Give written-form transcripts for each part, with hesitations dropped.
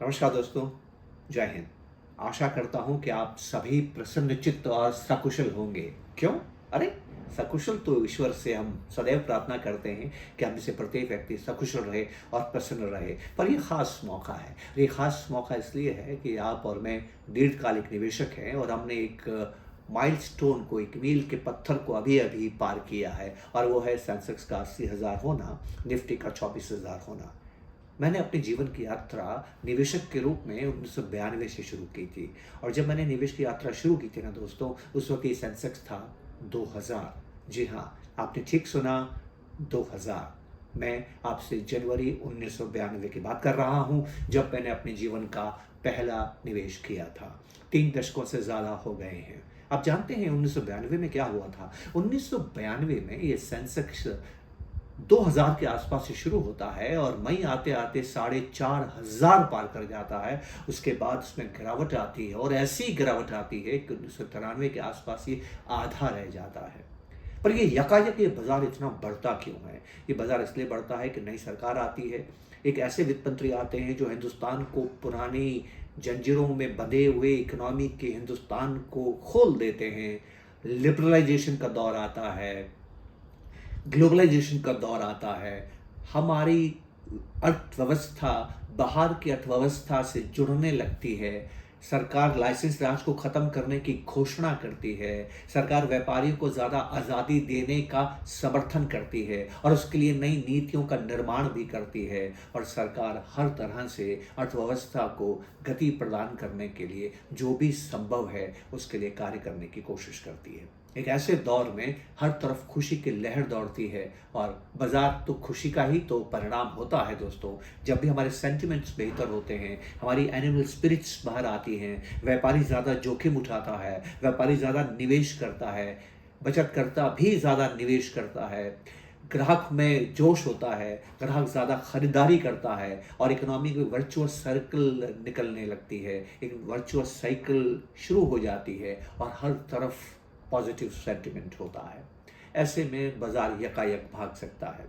नमस्कार दोस्तों, जय हिंद। आशा करता हूँ कि आप सभी प्रसन्नचित्त और सकुशल होंगे। क्यों? अरे! सकुशल तो ईश्वर से हम सदैव प्रार्थना करते हैं कि हम में से प्रत्येक व्यक्ति सकुशल रहे और प्रसन्न रहे। पर ये ख़ास मौका है। ये ख़ास मौका इसलिए है कि आप और मैं दीर्घकालिक निवेशक हैं और हमने एक माइलस्टोन को, एक मील के पत्थर को अभी-अभी पार किया है और वो है सेंसेक्स का 80,000 होना, निफ्टी का 24,000 होना। मैंने अपने जीवन की यात्रा निवेशक के रूप में 1992 से शुरू की थी और जब मैंने निवेश की यात्रा शुरू की थी ना दोस्तों, उस वक़्त ये सेंसेक्स था 2000। जी हाँ, आपने ठीक सुना, 2000। मैं आपसे जनवरी 1992 की बात कर रहा हूँ, जब मैंने अपने जीवन का पहला निवेश किया था। 3 दशकों से ज़्यादा हो गए हैं। आप जानते हैं 1992 में क्या हुआ था? 1992 में ये सेंसेक्स 2000 के आसपास से शुरू होता है और मई आते-आते 4,500 पार कर जाता है। उसके बाद उसमें गिरावट आती है और ऐसी गिरावट आती है कि 1993 के आसपास ये आधा रह जाता है। पर ये यकायक ये बाज़ार इतना बढ़ता क्यों है? ये बाज़ार इसलिए बढ़ता है कि नई सरकार आती है, एक ऐसे वित्त मंत्री आते हैं जो हिंदुस्तान को पुरानी जंजीरों में बंधे हुए इकोनॉमी के हिंदुस्तान को खोल देते हैं। लिबरलाइज़ेशन का दौर आता है, ग्लोबलाइजेशन का दौर आता है, हमारी अर्थव्यवस्था बाहर की अर्थव्यवस्था से जुड़ने लगती है, सरकार लाइसेंस राज को ख़त्म करने की घोषणा करती है, सरकार व्यापारियों को ज़्यादा आज़ादी देने का समर्थन करती है और उसके लिए नई नीतियों का निर्माण भी करती है और सरकार हर तरह से अर्थव्यवस्था को गति प्रदान करने के लिए जो भी संभव है उसके लिए कार्य करने की कोशिश करती है। एक ऐसे दौर में हर तरफ खुशी की लहर दौड़ती है और बाजार तो खुशी का ही तो परिणाम होता है दोस्तों। जब भी हमारे सेंटिमेंट्स बेहतर होते हैं, हमारी एनिमल स्पिरिट्स बाहर आती हैं, व्यापारी ज़्यादा जोखिम उठाता है, व्यापारी ज़्यादा निवेश करता है, बचतकर्ता भी ज़्यादा निवेश करता है, ग्राहक में जोश होता है, ग्राहक ज़्यादा खरीदारी करता है और इकोनॉमी की वर्चुअस सर्कल निकलने लगती है, एक वर्चुअस साइकिल शुरू हो जाती है और हर तरफ पॉजिटिव सेंटिमेंट होता है। ऐसे में बाजार यकायक भाग सकता है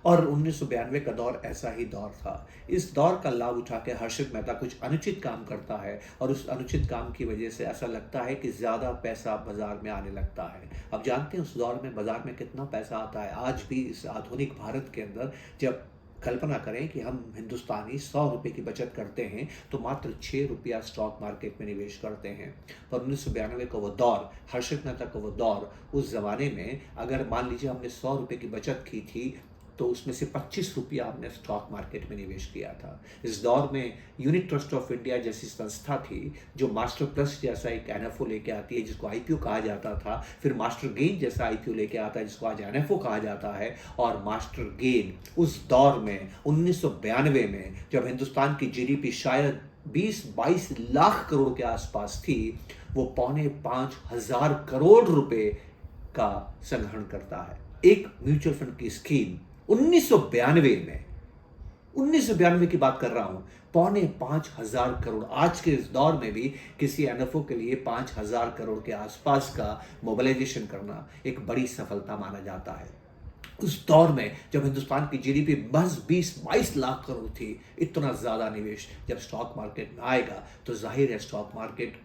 और 1992 का दौर ऐसा ही दौर था। इस दौर का लाभ उठा के हर्षित मेहता कुछ अनुचित काम करता है और उस अनुचित काम की वजह से ऐसा लगता है कि ज़्यादा पैसा बाजार में आने लगता है। अब जानते हैं उस दौर में बाजार में कितना पैसा आता है? आज भी इस आधुनिक भारत के अंदर जब कल्पना करें कि हम हिंदुस्तानी 100 रुपये की बचत करते हैं तो मात्र 6 रुपया स्टॉक मार्केट में निवेश करते हैं। पर 1992 का वो दौर, हर्षित मेहता का वो दौर, उस ज़माने में अगर मान लीजिए हमने 100 रुपये की बचत की थी तो उसमें से 25 रुपया हमने स्टॉक मार्केट में निवेश किया था। इस दौर में यूनिट ट्रस्ट ऑफ इंडिया जैसी संस्था थी जो मास्टर प्लस जैसा एक एनएफओ लेके आती है जिसको आईपीओ कहा जाता था, फिर मास्टर गेन जैसा आईपीओ लेके आता है जिसको आज एनएफओ कहा जाता है और मास्टर गेन उस दौर में 1992 में जब हिंदुस्तान की जीडीपी शायद 20-22 लाख करोड़ के आसपास थी, वो 4,500 करोड़ रुपए का संग्रहण करता है। एक म्यूचुअल फंड की स्कीम 1992 में, 1992 की बात कर रहा हूं, 4,500 करोड़। आज के इस दौर में भी किसी एनएफओ के लिए 5,000 करोड़ के आसपास का मोबिलाइजेशन करना एक बड़ी सफलता माना जाता है। उस दौर में जब हिंदुस्तान की जीडीपी बस 20-22 लाख करोड़ थी, इतना ज़्यादा निवेश जब स्टॉक मार्केट में आएगा तो जाहिर है स्टॉक मार्केट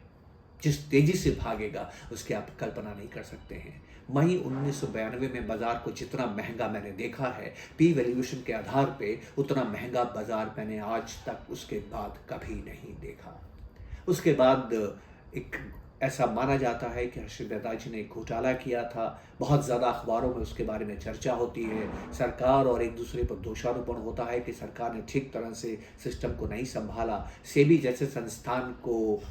जिस तेजी से भागेगा उसकी आप कल्पना नहीं कर सकते हैं। मई 1992 में बाजार को जितना महंगा मैंने देखा है पी वैल्यूएशन के आधार पे, उतना महंगा बाजार मैंने आज तक उसके बाद कभी नहीं देखा। उसके बाद एक ऐसा माना जाता है कि हर्षित मेहता जी ने एक घोटाला किया था, बहुत ज़्यादा अखबारों में उसके बारे में चर्चा होती है, सरकार और एक दूसरे पर दोषारोपण होता है कि सरकार ने ठीक तरह से सिस्टम को नहीं संभाला। सेबी जैसे संस्थान को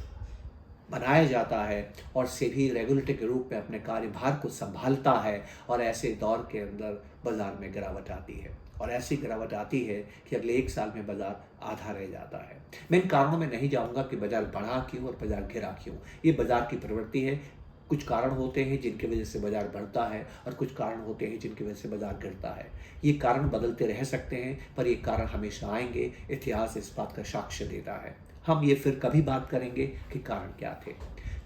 बनाया जाता है और सेबी रेगुलेटर के रूप में अपने कार्यभार को संभालता है और ऐसे दौर के अंदर बाजार में गिरावट आती है और ऐसी गिरावट आती है कि अगले 1 साल में बाजार आधा रह जाता है। मैं इन कारणों में नहीं जाऊंगा कि बाजार बढ़ा क्यों और बाजार गिरा क्यों। ये बाजार की प्रवृत्ति है। कुछ कारण होते हैं जिनकी वजह से बाजार बढ़ता है और कुछ कारण होते हैं जिनकी वजह से बाजार गिरता है। ये कारण बदलते रह सकते हैं पर ये कारण हमेशा आएंगे। इतिहास इस बात का साक्ष्य देता है। हम ये फिर कभी बात करेंगे कि कारण क्या थे।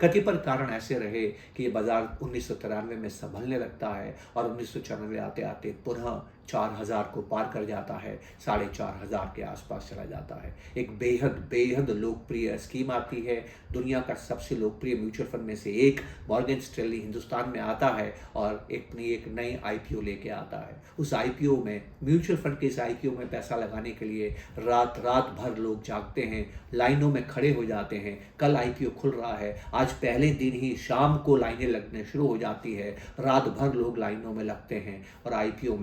कतिपय कारण ऐसे रहे कि ये बाजार 1993 में संभलने लगता है और 1994 आते आते पुनः 4000 को पार कर जाता है, 4500 के आसपास चला जाता है। एक बेहद बेहद लोकप्रिय स्कीम आती है, दुनिया का सबसे लोकप्रिय म्यूचुअल फंड में से एक मॉर्गन स्टैनली हिंदुस्तान में आता है और एक नई आईपीओ लेके आता है। उस आईपीओ में, म्यूचुअल फंड के इस आईपीओ में पैसा लगाने के लिए रात रात भर लोग जागते हैं, लाइनों में खड़े हो जाते हैं। कल आईपीओ खुल रहा है, आज पहले दिन ही शाम को लाइनें लगने शुरू हो जाती है, रात भर लोग लाइनों में लगते हैं और आईपीओ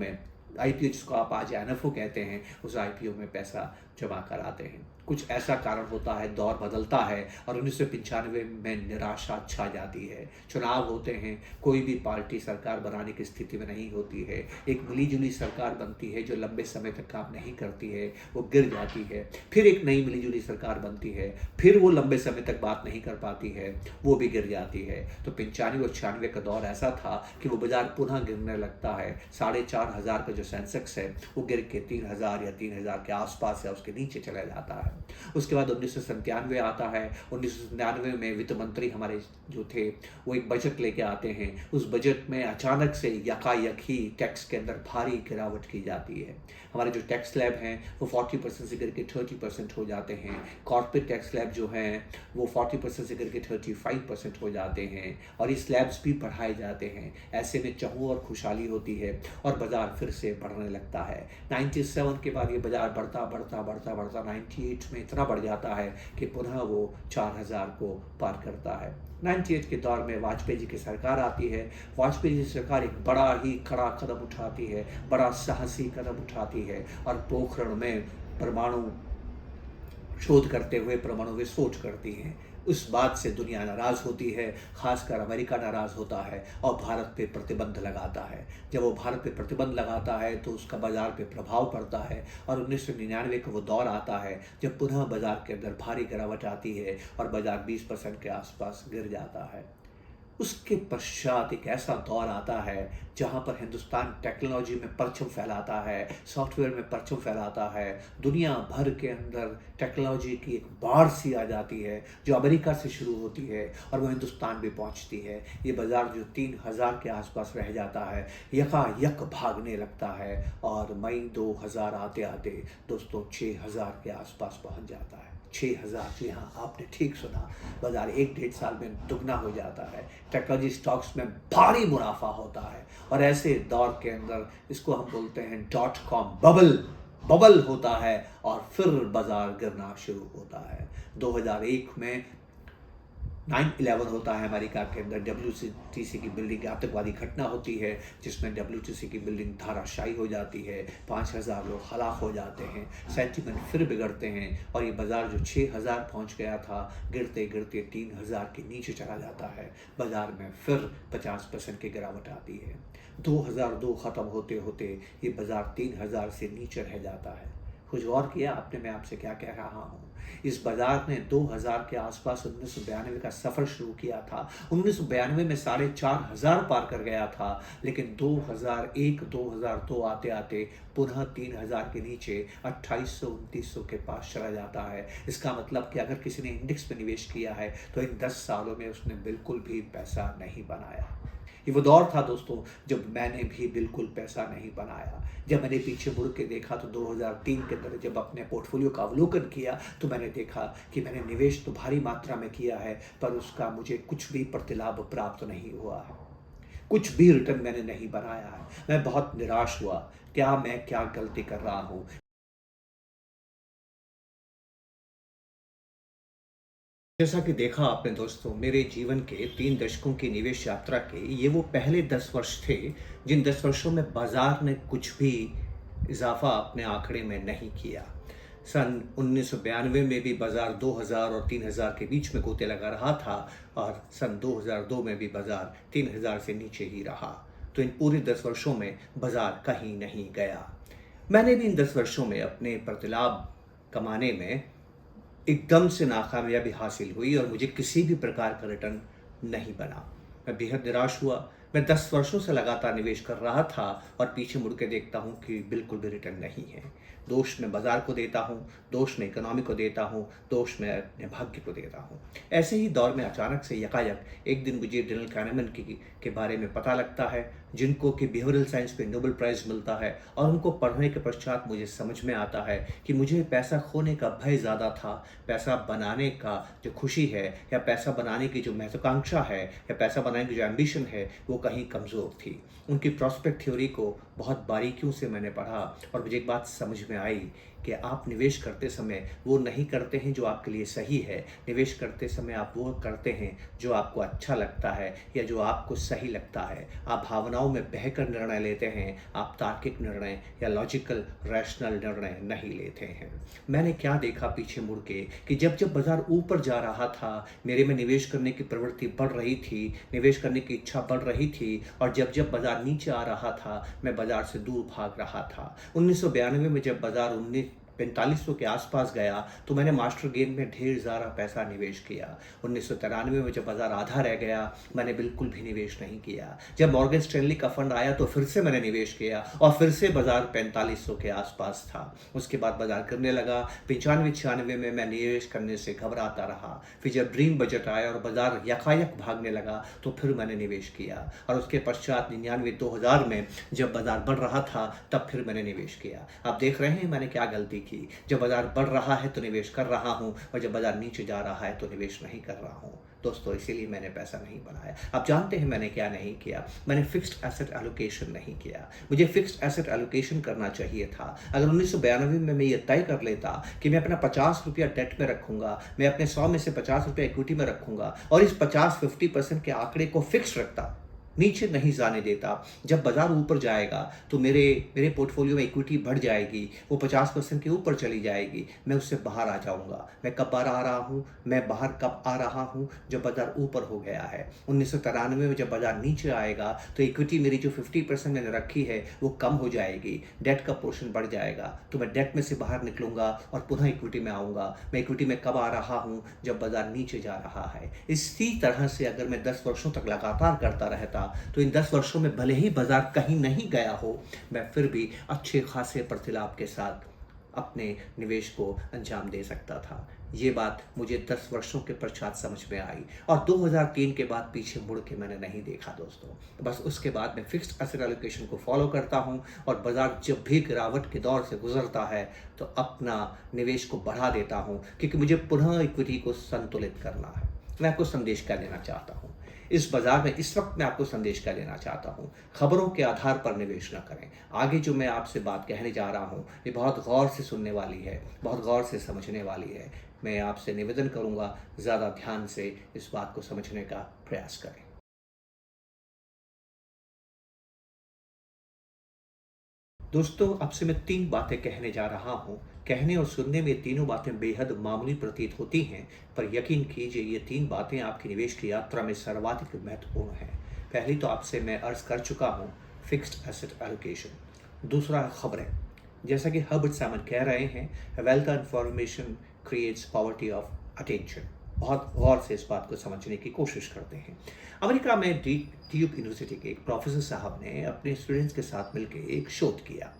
जिसको आप आज एनएफओ कहते हैं, उस आईपीओ में पैसा जमा कराते हैं। कुछ ऐसा कारण होता है, दौर बदलता है और 1995 में निराशा छा जाती है। चुनाव होते हैं, कोई भी पार्टी सरकार बनाने की स्थिति में नहीं होती है। एक मिलीजुली सरकार बनती है जो लंबे समय तक काम नहीं करती है, वो गिर जाती है। फिर एक नई मिलीजुली सरकार बनती है, फिर वो लंबे समय तक बात नहीं कर पाती है, वो भी गिर जाती है। तो 95 और 96 का दौर ऐसा था कि वो बाजार पुनः गिरने लगता है। 4500 का जो सेंसेक्स है वो गिर के 3000 या 3000 के आसपास है, उसके नीचे चला जाता है। उसके बाद 1997 आता है। 1997 में वित्त मंत्री हमारे जो थे वो एक बजट लेके आते हैं। उस बजट में अचानक से यकायक ही टैक्स के अंदर भारी गिरावट की जाती है। हमारे जो टैक्स स्लैब हैं वो 40% से गिर के 30% हो जाते हैं। कॉर्पोरेट टैक्स स्लैब जो हैं वो 40% से गिर के 35% हो जाते हैं और ये स्लैब्स भी बढ़ाए जाते हैं। ऐसे में चहुँ और खुशहाली होती है और बाजार फिर से बढ़ने लगता है। 97 के बाद ये बाजार बढ़ता 98 में इतना बढ़ जाता है कि पुनः वो 4000 को पार करता है। 98 के दौर में वाजपेयी जी की सरकार आती है। वाजपेयी जी की सरकार एक बड़ा ही कड़ा कदम उठाती है, बड़ा साहसी कदम उठाती है और पोखरण में परमाणु शोध करते हुए परमाणु विस्फोट करती हैं। उस बात से दुनिया नाराज होती है, खासकर अमेरिका नाराज होता है और भारत पे प्रतिबंध लगाता है। जब वो भारत पे प्रतिबंध लगाता है तो उसका बाजार पे प्रभाव पड़ता है और 1999 का वो दौर आता है जब पुनः बाजार के अंदर भारी गिरावट आती है और बाजार 20% के आसपास गिर जाता है। उसके पश्चात एक ऐसा दौर आता है जहाँ पर हिंदुस्तान टेक्नोलॉजी में परचम फैलाता है, सॉफ्टवेयर में परचम फैलाता है। दुनिया भर के अंदर टेक्नोलॉजी की एक बाढ़ सी आ जाती है जो अमेरिका से शुरू होती है और वो हिंदुस्तान भी पहुँचती है। ये बाज़ार जो 3000 के आसपास रह जाता है यकायक भागने लगता है और मई 2000 आते आते दोस्तों 6000 के आसपास पहुँच जाता है। 6000, जी हाँ, आपने ठीक सुना, बाजार 1-1.5 साल में दुगना हो जाता है। टेक्नोलॉजी स्टॉक्स में भारी मुनाफा होता है और ऐसे दौर के अंदर इसको हम बोलते हैं .com बबल होता है और फिर बाजार गिरना शुरू होता है। 2001 में 9/11 होता है अमेरिका के अंदर। WTC की बिल्डिंग आतंकवादी घटना होती है जिसमें WTC की बिल्डिंग धाराशायी हो जाती है, 5000 लोग हलाक हो जाते हैं, सेंटिमेंट फिर बिगड़ते हैं और ये बाज़ार जो 6000 पहुंच गया था गिरते गिरते 3000 के नीचे चला जाता है। बाज़ार में फिर 50% की गिरावट आती है। 2002 ख़त्म होते होते ये बाज़ार 3000 से नीचे रह जाता है। कुछ गौर किया आपने मैं आपसे क्या कह रहा हूँ? इस बाजार ने 2000 के आसपास 1992 का सफ़र शुरू किया था। 1992 में 4500 पार कर गया था, लेकिन 2001-2002 आते आते पुनः 3000 के नीचे 2800-2900 के पास चला जाता है। इसका मतलब कि अगर किसी ने इंडेक्स में निवेश किया है तो इन 10 सालों में उसने बिल्कुल भी पैसा नहीं बनाया। ये वो दौर था दोस्तों जब मैंने भी बिल्कुल पैसा नहीं बनाया। जब मैंने पीछे मुड़ के देखा तो 2003 के अंदर जब अपने पोर्टफोलियो का अवलोकन किया तो मैंने देखा कि मैंने निवेश तो भारी मात्रा में किया है पर उसका मुझे कुछ भी प्रतिलाभ प्राप्त नहीं हुआ है, कुछ भी रिटर्न मैंने नहीं बनाया है। मैं बहुत निराश हुआ, मैं क्या गलती कर रहा हूँ। जैसा कि देखा आपने दोस्तों, मेरे जीवन के 3 दशकों की निवेश यात्रा के ये वो पहले 10 वर्ष थे जिन 10 वर्षों में बाजार ने कुछ भी इजाफा अपने आंकड़े में नहीं किया। सन 1992 में भी बाजार 2000 और 3000 के बीच में गोते लगा रहा था और सन 2002 में भी बाजार 3000 से नीचे ही रहा। तो इन पूरे 10 वर्षों में बाजार कहीं नहीं गया। मैंने भी इन 10 वर्षों में अपने प्रतिलाभ कमाने में एकदम से नाकामयाबी हासिल हुई और मुझे किसी भी प्रकार का रिटर्न नहीं बना। मैं बेहद निराश हुआ। मैं 10 वर्षों से लगातार निवेश कर रहा था और पीछे मुड़ के देखता हूँ कि बिल्कुल भी रिटर्न नहीं है। दोष मैं बाज़ार को देता हूँ, दोष मैं इकोनॉमी को देता हूँ, दोष मैं अपने भाग्य को देता हूँ। ऐसे ही दौर में अचानक से यकायक एक दिन मुझे डेनियल kahneman के बारे में पता लगता है, जिनको कि बिहेवियरल साइंस में नोबेल प्राइज़ मिलता है, और उनको पढ़ने के पश्चात मुझे समझ में आता है कि मुझे पैसा खोने का भय ज़्यादा था, पैसा बनाने का जो खुशी है या पैसा बनाने की जो महत्वाकांक्षा है या पैसा बनाने की जो एम्बिशन है, वो कहीं कमज़ोर थी। उनकी प्रॉस्पेक्ट थ्योरी को बहुत बारीकियों से मैंने पढ़ा और मुझे एक बात समझ में आई कि आप निवेश करते समय वो नहीं करते हैं जो आपके लिए सही है। निवेश करते समय आप वो करते हैं जो आपको अच्छा लगता है या जो आपको सही लगता है। आप भावनाओं में बहकर निर्णय लेते हैं, आप तार्किक निर्णय या लॉजिकल रैशनल निर्णय नहीं लेते हैं। मैंने क्या देखा पीछे मुड़ के कि जब जब बाज़ार ऊपर जा रहा था, मेरे में निवेश करने की प्रवृत्ति बढ़ रही थी, निवेश करने की इच्छा बढ़ रही थी, और जब जब बाज़ार नीचे आ रहा था, मैं बाज़ार से दूर भाग रहा था। 1992 में जब बाज़ार 4500 के आसपास गया तो मैंने मास्टर गेम में ढेर सारा पैसा निवेश किया। 1993 में जब बाजार आधा रह गया, मैंने बिल्कुल भी निवेश नहीं किया। जब मॉर्गन स्टैनली का फंड आया तो फिर से मैंने निवेश किया और फिर से बाजार 4500 के आसपास था। उसके बाद बाजार गिरने लगा। 95-96 में मैं निवेश करने से घबराता रहा। फिर जब ड्रीम बजट आया और बाजार यकायक भागने लगा तो फिर मैंने निवेश किया, और उसके पश्चात 99-2000 में जब बाजार बढ़ रहा था तब फिर मैंने निवेश किया। आप देख रहे हैं मैंने क्या गलती की। जब बाजार बढ़ रहा है तो निवेश कर रहा हूं और जब बाजार नीचे जा रहा है तो निवेश नहीं कर रहा हूं। दोस्तों, इसीलिए मैंने पैसा नहीं बनाया। आप जानते हैं मैंने क्या नहीं किया? मैंने फिक्स्ड एसेट एलोकेशन नहीं किया। मुझे फिक्स्ड एसेट एलोकेशन करना चाहिए था। अगर 1992 में मैं ये तय कर लेता कि मैं अपना 50 रुपया डेट में रखूंगा, मैं अपने 100 में से 50 रुपया इक्विटी में रखूंगा और इस 50-50% के आंकड़े को फिक्स रखता, नीचे नहीं जाने देता, जब बाजार ऊपर जाएगा तो मेरे पोर्टफोलियो में इक्विटी बढ़ जाएगी, वो 50% के ऊपर चली जाएगी, मैं उससे बाहर आ जाऊंगा। मैं कब बाहर आ रहा हूँ? मैं बाहर कब आ रहा हूँ? जब बाजार ऊपर हो गया है। 1993 में जब बाजार नीचे आएगा तो इक्विटी मेरी जो 50% मैंने रखी है वो कम हो जाएगी, डेट का पोर्शन बढ़ जाएगा, तो मैं डेट में से बाहर निकलूंगा और पुनः इक्विटी में आऊँगा। मैं इक्विटी में कब आ रहा हूँ? जब बाजार नीचे जा रहा है। इसी तरह से अगर मैं 10 वर्षों तक लगातार करता रहता तो इन 10 वर्षों में भले ही बाजार कहीं नहीं गया हो, मैं फिर भी अच्छे खासे प्रतिलाभ के साथ अपने निवेश को अंजाम दे सकता था। ये बात मुझे 10 वर्षों के पश्चात समझ में आई और 2003 के बाद पीछे मुड़ के मैंने नहीं देखा दोस्तों। बस उसके बाद मैं फिक्स्ड एसेट एलोकेशन को फॉलो करता हूँ और बाजार जब भी गिरावट के दौर से गुजरता है तो अपना निवेश को बढ़ा देता हूँ, क्योंकि मुझे पुनः इक्विटी को संतुलित करना है। मैं आपको संदेश क्या देना चाहता हूँ इस बाजार में? इस वक्त मैं आपको संदेश क्या देना चाहता हूँ? खबरों के आधार पर निवेश न करें। आगे जो मैं आपसे बात कहने जा रहा हूँ ये बहुत गौर से सुनने वाली है, बहुत गौर से समझने वाली है। मैं आपसे निवेदन करूँगा, ज़्यादा ध्यान से इस बात को समझने का प्रयास करें। दोस्तों, आपसे मैं 3 बातें कहने जा रहा हूँ। कहने और सुनने में तीनों बातें बेहद मामूली प्रतीत होती हैं, पर यकीन कीजिए ये 3 बातें आपकी निवेश की यात्रा में सर्वाधिक महत्वपूर्ण हैं। पहली तो आपसे मैं अर्ज़ कर चुका हूँ, फिक्स्ड एसेट एलोकेशन। दूसरा है खबरें। जैसा कि हर्बर्ट साइमन कह रहे हैं, wealth information creates poverty of attention. बहुत गौर से इस बात को समझने की कोशिश करते हैं। अमेरिका में ड्यूक यूनिवर्सिटी के एक प्रोफेसर साहब ने अपने स्टूडेंट्स के साथ मिलकर एक शोध किया।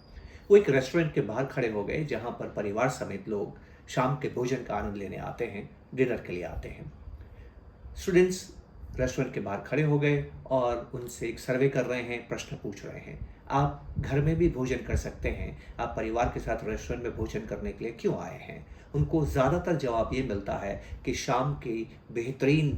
वो एक रेस्टोरेंट के बाहर खड़े हो गए जहां पर परिवार समेत लोग शाम के भोजन का आनंद लेने आते हैं, डिनर के लिए आते हैं। स्टूडेंट्स रेस्टोरेंट के बाहर खड़े हो गए और उनसे एक सर्वे कर रहे हैं, प्रश्न पूछ रहे हैं। आप घर में भी भोजन कर सकते हैं, आप परिवार के साथ रेस्टोरेंट में भोजन करने के लिए क्यों आए हैं? उनको ज़्यादातर जवाब ये मिलता है कि शाम की बेहतरीन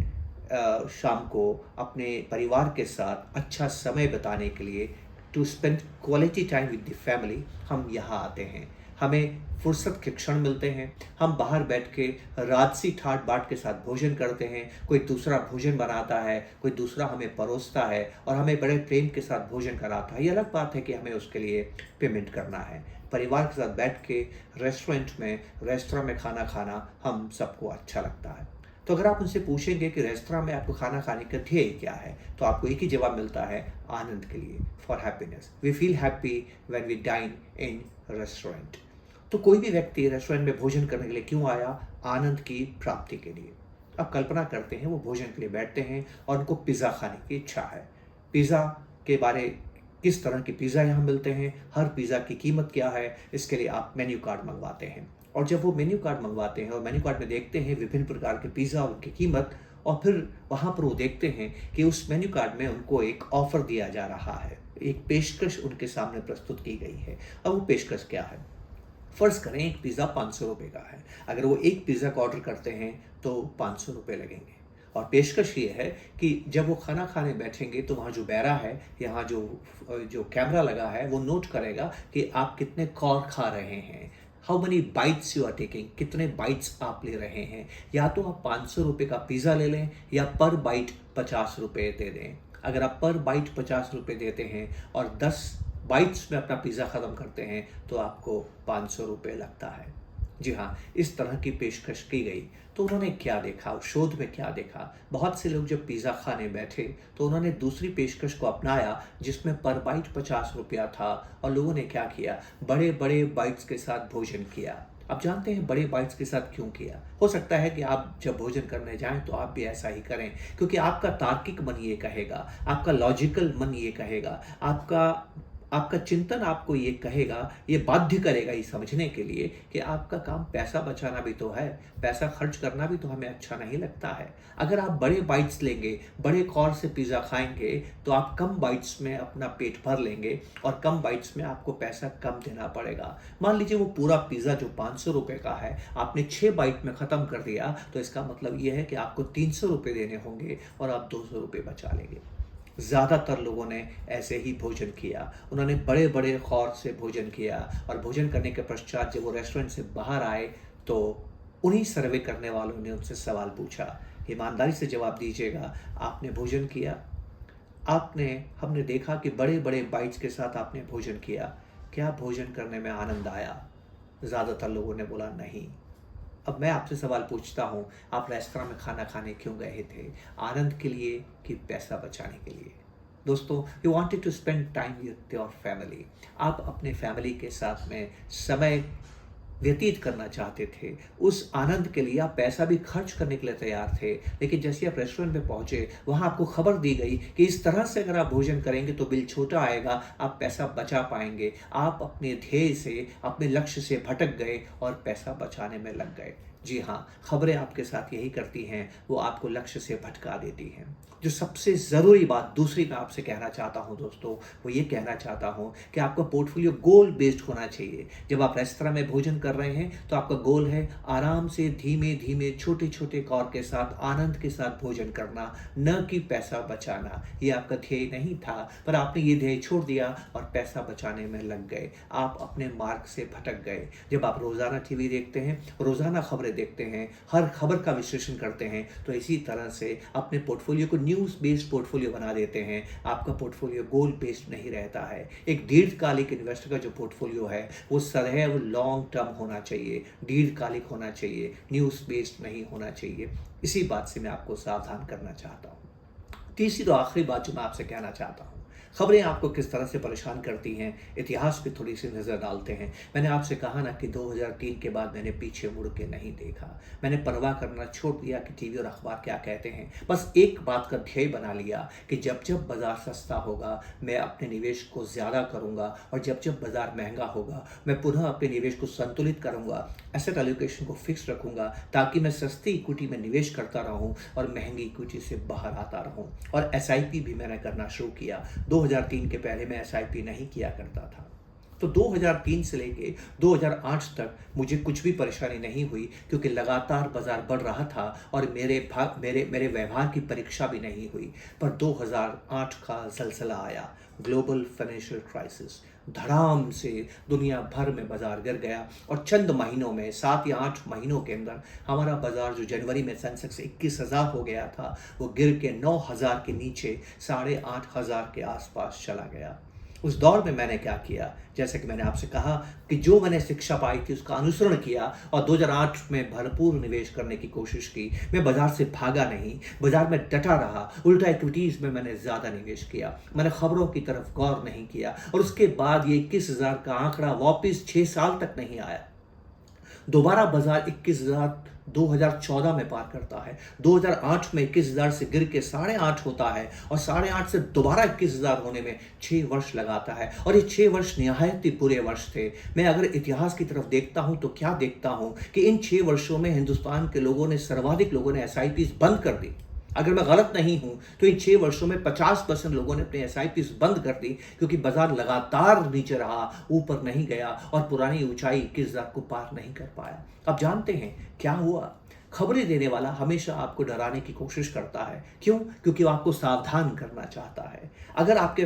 शाम को अपने परिवार के साथ अच्छा समय बिताने के लिए, to spend quality time with the family, हम यहाँ आते हैं। हमें फुर्सत के क्षण मिलते हैं, हम बाहर बैठ के राजसी ठाट बाट के साथ भोजन करते हैं, कोई दूसरा भोजन बनाता है, कोई दूसरा हमें परोसता है और हमें बड़े प्रेम के साथ भोजन कराता है। ये अलग बात है कि हमें उसके लिए पेमेंट करना है। परिवार के साथ बैठ के रेस्टोरेंट में खाना खाना हम सबको अच्छा लगता है। तो अगर आप उनसे पूछेंगे कि रेस्तरां में आपको खाना खाने का ध्येय क्या है, तो आपको एक ही जवाब मिलता है, आनंद के लिए, for happiness. We feel happy when we dine in restaurant. तो कोई भी व्यक्ति रेस्टोरेंट में भोजन करने के लिए क्यों आया? आनंद की प्राप्ति के लिए। अब कल्पना करते हैं वो भोजन के लिए बैठते हैं और उनको पिज़्ज़ा खाने की इच्छा है। पिज़्ज़ा के बारे, किस तरह के पिज़्ज़ा यहाँ मिलते हैं, हर पिज़्ज़ा की कीमत क्या है, इसके लिए आप मेन्यू कार्ड मंगवाते हैं। और जब वो मेन्यू कार्ड मंगवाते हैं और मेन्यू कार्ड में देखते हैं विभिन्न प्रकार के पिज़्ज़ा और उनकी कीमत, और फिर वहाँ पर वो देखते हैं कि उस मेन्यू कार्ड में उनको एक ऑफ़र दिया जा रहा है, एक पेशकश उनके सामने प्रस्तुत की गई है। अब वो पेशकश क्या है? फ़र्ज़ करें एक पिज़्ज़ा ₹500 का है। अगर वो एक पिज़्ज़ा का ऑर्डर करते हैं तो ₹500 लगेंगे। और पेशकश ये है कि जब वो खाना खाने बैठेंगे तो वहाँ जो बैरा है, यहाँ जो कैमरा लगा है, वो नोट करेगा कि आप कितने कौर खा रहे हैं, how many bites you are taking, कितने बाइट्स आप ले रहे हैं। या तो आप ₹500 का पिज़्ज़ा ले लें या पर बाइट ₹50 दे दें। अगर आप पर बाइट ₹50 देते हैं और 10 बाइट्स में अपना पिज़्ज़ा ख़त्म करते हैं तो आपको ₹500 लगता है। जी हाँ, इस तरह की पेशकश की गई। तो उन्होंने क्या देखा, उस शोध में क्या देखा? बहुत से लोग जब पिज़्ज़ा खाने बैठे तो उन्होंने दूसरी पेशकश को अपनाया जिसमें पर बाइट ₹50 था, और लोगों ने क्या किया, बड़े-बड़े बाइट्स के साथ भोजन किया। अब जानते हैं बड़े बाइट्स के साथ क्यों किया? हो सकता है कि आप जब भोजन करने जाएँ तो आप भी ऐसा ही करें, क्योंकि आपका तार्किक मन ये कहेगा, आपका लॉजिकल मन ये कहेगा, आपका चिंतन आपको ये कहेगा, ये बाध्य करेगा ये समझने के लिए कि आपका काम पैसा बचाना भी तो है, पैसा खर्च करना भी तो हमें अच्छा नहीं लगता है। अगर आप बड़े बाइट्स लेंगे, बड़े कौर से पिज़्ज़ा खाएँगे, तो आप कम बाइट्स में अपना पेट भर लेंगे और कम बाइट्स में आपको पैसा कम देना पड़ेगा। मान लीजिए वो पूरा पिज़्ज़ा जो ₹500 का है, आपने 6 बाइट में ख़त्म कर दिया, तो इसका मतलब ये है कि आपको ₹300 देने होंगे और आप ₹200 बचा लेंगे। ज़्यादातर लोगों ने ऐसे ही भोजन किया। उन्होंने बड़े-बड़े खौर से भोजन किया, और भोजन करने के पश्चात जब वो रेस्टोरेंट से बाहर आए तो उन्हीं सर्वे करने वालों ने उनसे सवाल पूछा। ईमानदारी से जवाब दीजिएगा, आपने भोजन किया? हमने देखा कि बड़े-बड़े बाइट्स के साथ आपने भोजन किया। क्या भोजन करने में आनंद आया? ज़्यादातर लोगों ने बोला नहीं। अब मैं आपसे सवाल पूछता हूँ, आप रेस्तरां में खाना खाने क्यों गए थे? आनंद के लिए कि पैसा बचाने के लिए? दोस्तों, you wanted to spend time with your family. आप अपने फैमिली के साथ में समय व्यतीत करना चाहते थे। उस आनंद के लिए आप पैसा भी खर्च करने के लिए तैयार थे। लेकिन जैसे आप रेस्टोरेंट में पहुँचे, वहाँ आपको खबर दी गई कि इस तरह से अगर आप भोजन करेंगे तो बिल छोटा आएगा, आप पैसा बचा पाएँगे। आप अपने ध्येय से, अपने लक्ष्य से भटक गए और पैसा बचाने में लग गए। जी हाँ, खबरें आपके साथ यही करती हैं, वो आपको लक्ष्य से भटका देती हैं। जो सबसे ज़रूरी बात दूसरी मैं आपसे कहना चाहता हूँ दोस्तों, वो ये कहना चाहता हूँ कि आपका पोर्टफोलियो गोल बेस्ड होना चाहिए। जब आप रेस्तरां में भोजन कर रहे हैं तो आपका गोल है आराम से, धीमे-धीमे, छोटे-छोटे कौर के साथ, आनंद के साथ भोजन करना, न कि पैसा बचाना। ये आपका ध्येय नहीं था, पर आपने ये ध्येय छोड़ दिया और पैसा बचाने में लग गए। आप अपने मार्ग से भटक गए। जब आप रोज़ाना टीवी देखते हैं, रोज़ाना खबरें देखते हैं, हर खबर का विश्लेषण करते हैं, तो इसी तरह से अपने पोर्टफोलियो को न्यूज़ बेस्ड पोर्टफोलियो बना देते हैं। आपका पोर्टफोलियो गोल बेस्ड नहीं रहता है। एक दीर्घकालिक इन्वेस्टर का जो पोर्टफोलियो है वो सदैव लॉन्ग टर्म होना चाहिए, दीर्घकालिक होना चाहिए, न्यूज़ बेस्ड नहीं होना चाहिए। इसी बात से मैं आपको सावधान करना चाहता हूँ। तीसरी और आखिरी बात जो मैं आपसे कहना चाहता हूँ, खबरें आपको किस तरह से परेशान करती हैं, इतिहास पे थोड़ी सी नज़र डालते हैं। मैंने आपसे कहा ना कि 2003 के बाद मैंने पीछे मुड़ के नहीं देखा। मैंने परवाह करना छोड़ दिया कि टीवी और अखबार क्या कहते हैं। बस एक बात का ध्येय बना लिया कि जब जब बाज़ार सस्ता होगा मैं अपने निवेश को ज़्यादा करूँगा, और जब जब बाज़ार महंगा होगा मैं पुनः अपने निवेश को संतुलित करूँगा, एसेट एलोकेशन को फिक्स रखूँगा, ताकि मैं सस्ती इक्विटी में निवेश करता रहूँ और महंगी इक्विटी से बाहर आता रहूँ। और एसआईपी भी मैंने करना शुरू किया। 2003 के पहले मैं एसआईपी नहीं किया करता था। तो 2003 से लेके 2008 तक मुझे कुछ भी परेशानी नहीं हुई, क्योंकि लगातार बाजार बढ़ रहा था और मेरे व्यवहार की परीक्षा भी नहीं हुई। पर 2008 का ज़लज़ला आया, ग्लोबल फाइनेंशियल क्राइसिस। धड़ाम से दुनिया भर में बाजार गिर गया, और चंद महीनों में, 7 या 8 महीनों के अंदर हमारा बाजार जो जनवरी में सेंसेक्स 21,000 हो गया था, वो गिर के 9,000 के नीचे 8,500 के आसपास चला गया। उस दौर में मैंने क्या किया, जैसे कि मैंने आपसे कहा कि जो मैंने शिक्षा पाई थी उसका अनुसरण किया और 2008 में भरपूर निवेश करने की कोशिश की। मैं बाजार से भागा नहीं, बाजार में डटा रहा। उल्टा इक्विटीज़ में मैंने ज़्यादा निवेश किया, मैंने खबरों की तरफ गौर नहीं किया, और उसके बाद ये 21,000 का आंकड़ा वापस 6 साल तक नहीं आया। दोबारा बाजार 21,000 2014 में पार करता है, 2008 में 21,000 से गिर के 8.5 होता है और 8.5 से दोबारा 21,000 होने में 6 वर्ष लगाता है और ये 6 वर्ष निहायत ही बुरे वर्ष थे। मैं अगर इतिहास की तरफ देखता हूं तो क्या देखता हूं कि इन 6 वर्षों में हिंदुस्तान के लोगों ने, सर्वाधिक लोगों ने एसआईपीज बंद कर दी। अगर मैं गलत नहीं हूं तो इन 6 वर्षों में 50% लोगों ने अपने एसआईपीज बंद कर दी, क्योंकि बाजार लगातार नीचे रहा, ऊपर नहीं गया और पुरानी ऊंचाई 21,000 को पार नहीं कर पाया। अब जानते हैं क्या हुआ। खबरें देने वाला हमेशा आपको डराने की कोशिश करता है। क्यों? क्योंकि वो आपको सावधान करना चाहता है। अगर आपके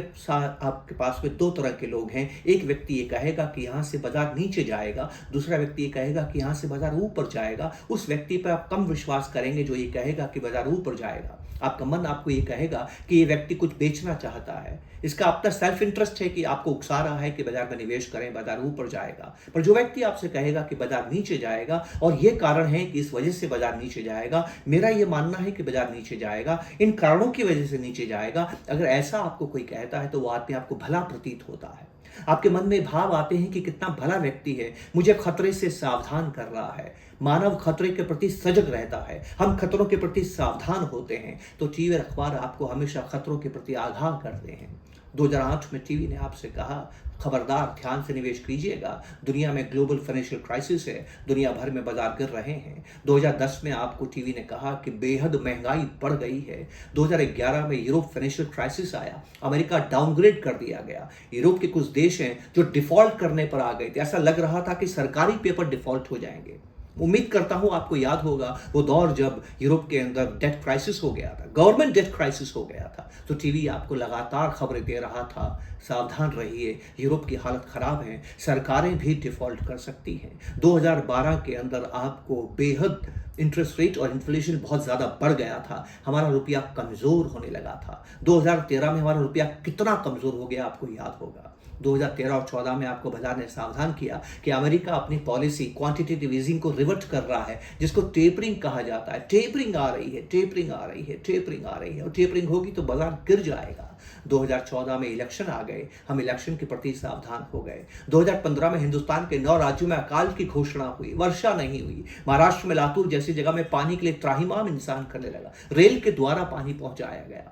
पास में दो तरह के लोग हैं, एक व्यक्ति ये कहेगा कि यहाँ से बाजार नीचे जाएगा, दूसरा व्यक्ति ये कहेगा कि यहाँ से बाजार ऊपर जाएगा, उस व्यक्ति पर आप कम विश्वास करेंगे जो ये कहेगा कि बाजार ऊपर जाएगा। आपका मन आपको ये कहेगा कि ये व्यक्ति कुछ बेचना चाहता है, इसका अपना सेल्फ इंटरेस्ट है कि आपको उकसा रहा है कि बाजार में निवेश करें, बाजार ऊपर जाएगा। पर जो व्यक्ति आपसे कहेगा कि बाजार नीचे जाएगा और ये कारण है कि इस वजह से बाजार नीचे जाएगा, मेरा ये मानना है कि बाजार नीचे जाएगा, इन कारणों की वजह से नीचे जाएगा, अगर ऐसा आपको कोई कहता है तो वो आदमी आपको भला प्रतीत होता है। आपके मन में भाव आते हैं कि कितना भला व्यक्ति है, मुझे खतरे से सावधान कर रहा है। मानव खतरे के प्रति सजग रहता है, हम खतरों के प्रति सावधान होते हैं, तो टीवी और अखबार आपको हमेशा खतरों के प्रति आगाह करते हैं। 2008 में टीवी ने आपसे कहा, खबरदार ध्यान से निवेश कीजिएगा, दुनिया में ग्लोबल फाइनेंशियल क्राइसिस है, दुनिया भर में बाजार गिर रहे हैं। 2010 में आपको टीवी ने कहा कि बेहद महंगाई बढ़ गई है। 2011 में यूरोप फाइनेंशियल क्राइसिस आया, अमेरिका डाउनग्रेड कर दिया गया। यूरोप के कुछ देश हैं जो डिफॉल्ट करने पर आ गए थे, ऐसा लग रहा था कि सरकारी पेपर डिफॉल्ट हो जाएंगे। उम्मीद करता हूं आपको याद होगा वो दौर जब यूरोप के अंदर डेट क्राइसिस हो गया था, गवर्नमेंट डेट क्राइसिस हो गया था, तो टीवी आपको लगातार खबरें दे रहा था, सावधान रहिए, यूरोप की हालत खराब है, सरकारें भी डिफॉल्ट कर सकती हैं। 2012 के अंदर आपको बेहद इंटरेस्ट रेट और इन्फ्लेशन बहुत ज़्यादा बढ़ गया था, हमारा रुपया कमज़ोर होने लगा था। 2013 में हमारा रुपया कितना कमज़ोर हो गया आपको याद होगा। 2013 और 14 में आपको बाजार ने सावधान किया कि अमेरिका अपनी पॉलिसी क्वांटिटेटिव ईजिंग को रिवर्ट कर रहा है, जिसको टेपरिंग कहा जाता है। टेपरिंग आ रही है, टेपरिंग आ रही है, टेपरिंग आ रही है और टेपरिंग होगी तो बाजार गिर जाएगा। 2014 में इलेक्शन आ गए, हम इलेक्शन के प्रति सावधान हो गए। 2015 में हिंदुस्तान के 9 राज्यों में अकाल की घोषणा हुई, वर्षा नहीं हुई। महाराष्ट्र में लातूर जैसी जगह में पानी के लिए त्राहिमाम इंसान करने लगा, रेल के द्वारा पानी पहुंचाया गया।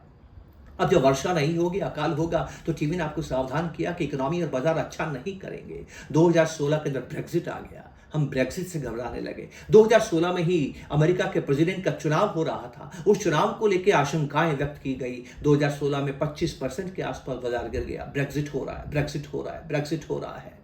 अब जब वर्षा नहीं होगी, अकाल होगा, तो टीवी ने आपको सावधान किया कि इकोनॉमी और बाजार अच्छा नहीं करेंगे। 2016 के अंदर ब्रेक्जिट आ गया, हम ब्रेक्जिट से घबराने लगे। 2016 में ही अमेरिका के प्रेसिडेंट का चुनाव हो रहा था, उस चुनाव को लेकर आशंकाएं व्यक्त की गई। 2016 में 25% के आसपास बाजार गिर गया। ब्रेक्जिट हो रहा है, ब्रेक्जिट हो रहा है, ब्रेक्जिट हो रहा है।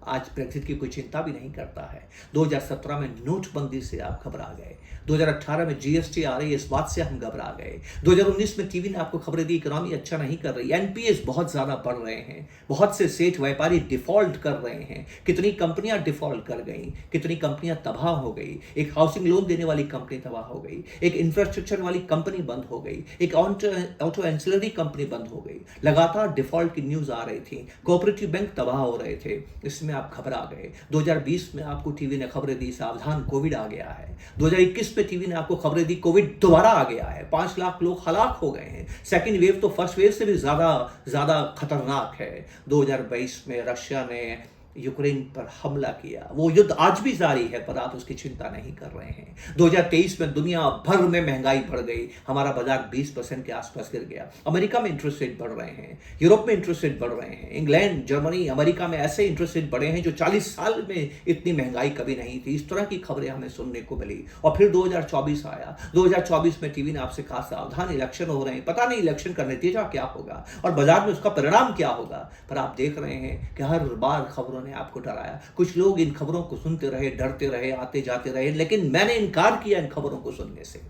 आज ब्रेक्जिट की कोई चिंता भी नहीं करता है। 2017 में नोटबंदी से आप घबरा गए, 2018 में जीएसटी आ रही है, इस बात से हम घबरा गए। 2019 में टीवी ने आपको खबरें दी, इकोनॉमी अच्छा नहीं कर रही, एनपीएस बहुत ज्यादा बढ़ रहे हैं, बहुत से सेठ व्यापारी डिफॉल्ट कर रहे हैं, कितनी कंपनियां डिफॉल्ट कर गई, कितनी कंपनियां तबाह हो गई, एक हाउसिंग लोन देने वाली कंपनी तबाह हो गई, एक इंफ्रास्ट्रक्चर वाली कंपनी बंद हो गई, एक ऑटो एंसिलरी कंपनी बंद हो गई, लगातार डिफॉल्ट की न्यूज आ रही थी, कोऑपरेटिव बैंक तबाह हो रहे थे, इसमें आप घबरा गए। 2020 में आपको टीवी ने खबरें दी, सावधान कोविड आ गया है। 2021 में टीवी ने आपको खबरें दी, कोविड दोबारा आ गया है, 5 लाख लोग हलाक हो गए हैं, सेकेंड वेव तो फर्स्ट वेव से भी ज्यादा खतरनाक है। 2022 में रशिया ने यूक्रेन पर हमला किया, वो युद्ध आज भी जारी है, पर आप उसकी चिंता नहीं कर रहे हैं। 2023 में दुनिया भर में महंगाई बढ़ गई, हमारा बाजार 20% के आसपास गिर गया। अमेरिका में इंटरेस्ट रेट बढ़ रहे हैं, यूरोप में इंटरेस्ट रेट बढ़ रहे हैं, इंग्लैंड, जर्मनी, अमेरिका में ऐसे इंटरेस्ट रेट बढ़े हैं जो 40 साल में इतनी महंगाई कभी नहीं थी। इस तरह की खबरें हमें सुनने को मिली। और फिर 2024 आया, 2024 में टीवी ने आपसे कहा, सावधान, इलेक्शन हो रहे हैं, पता नहीं इलेक्शन का नतीजा क्या होगा और बाजार में उसका परिणाम क्या होगा। पर आप देख रहे हैं कि हर बार खबरों ने आपको डराया। कुछ लोग इन खबरों को सुनते रहे, डरते रहे, आते जाते रहे, लेकिन मैंने इनकार किया इन खबरों को सुनने से।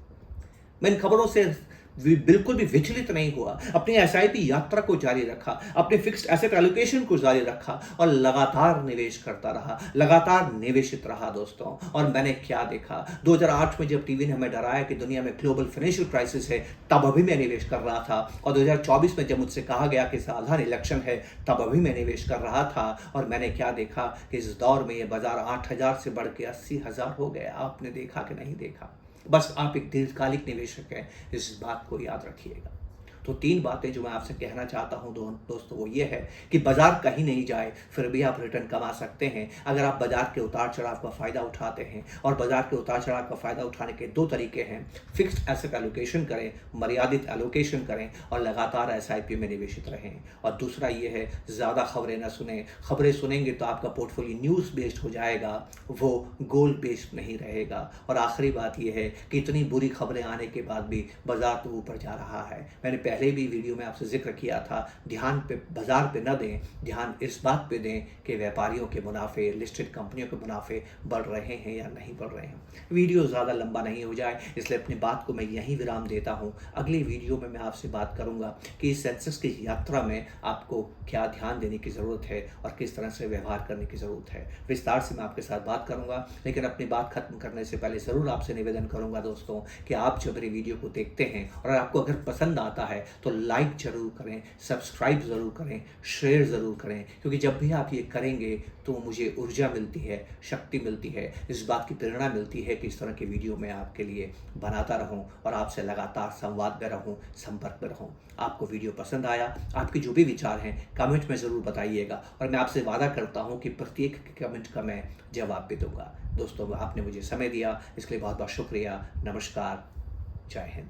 मैं इन खबरों से बिल्कुल भी विचलित नहीं हुआ, अपनी एसआईपी यात्रा को जारी रखा, अपने फिक्स्ड एसेट एलोकेशन को जारी रखा और लगातार निवेश करता रहा, लगातार निवेशित रहा दोस्तों। और मैंने क्या देखा, 2008 में जब टीवी ने हमें डराया कि दुनिया में ग्लोबल फाइनेंशियल क्राइसिस है, तब अभी मैं निवेश कर रहा था। और 2024 में जब मुझसे कहा गया कि सावधान इलेक्शन है, तब अभी मैं निवेश कर रहा था। और मैंने क्या देखा कि इस दौर में ये बाजार 8,000 से बढ़ के 80,000 हो गया। आपने देखा कि नहीं देखा? बस आप एक दीर्घकालिक निवेशक हैं, इस बात को याद रखिएगा। तो 3 बातें जो मैं आपसे कहना चाहता हूँ दोस्तों वो ये है कि बाज़ार कहीं नहीं जाए, फिर भी आप रिटर्न कमा सकते हैं अगर आप बाज़ार के उतार-चढ़ाव का फ़ायदा उठाते हैं। और बाज़ार के उतार-चढ़ाव का फ़ायदा उठाने के 2 तरीके हैं, फिक्स्ड एसेट एलोकेशन करें, मर्यादित एलोकेशन करें और लगातार एसआईपी में निवेशित रहें। और दूसरा ये है, ज़्यादा खबरें ना सुनें, खबरें सुनेंगे तो आपका पोर्टफोलियो न्यूज़ बेस्ड हो जाएगा, वो गोल बेस्ड नहीं रहेगा। और आखिरी बात ये है कि इतनी बुरी खबरें आने के बाद भी बाज़ार तो ऊपर जा रहा है। मैंने पहले भी वीडियो में आपसे ज़िक्र किया था, ध्यान पे बाज़ार पे न दें, ध्यान इस बात पे दें कि व्यापारियों के मुनाफे, लिस्टेड कंपनियों के मुनाफे बढ़ रहे हैं या नहीं बढ़ रहे हैं। वीडियो ज़्यादा लंबा नहीं हो जाए, इसलिए अपनी बात को मैं यहीं विराम देता हूँ। अगली वीडियो में मैं आपसे बात करूँगा कि इस सेंसस की यात्रा में आपको क्या ध्यान देने की ज़रूरत है और किस तरह से व्यवहार करने की ज़रूरत है। विस्तार से मैं आपके साथ बात करूँगा, लेकिन अपनी बात खत्म करने से पहले ज़रूर आपसे निवेदन करूँगा दोस्तों कि आप जब मेरी वीडियो को देखते हैं और आपको अगर पसंद आता है तो लाइक ज़रूर करें, सब्सक्राइब ज़रूर करें, शेयर ज़रूर करें, क्योंकि जब भी आप ये करेंगे तो मुझे ऊर्जा मिलती है, शक्ति मिलती है, इस बात की प्रेरणा मिलती है कि इस तरह की वीडियो मैं आपके लिए बनाता रहूं और आपसे लगातार संवाद में रहूं, संपर्क में रहूं। आपको वीडियो पसंद आया, आपके जो भी विचार हैं कमेंट में ज़रूर बताइएगा और मैं आपसे वादा करता हूं कि प्रत्येक कमेंट का मैं जवाब भी दूंगा। दोस्तों, आपने मुझे समय दिया, इसके लिए बहुत बहुत शुक्रिया। नमस्कार, जय हिंद।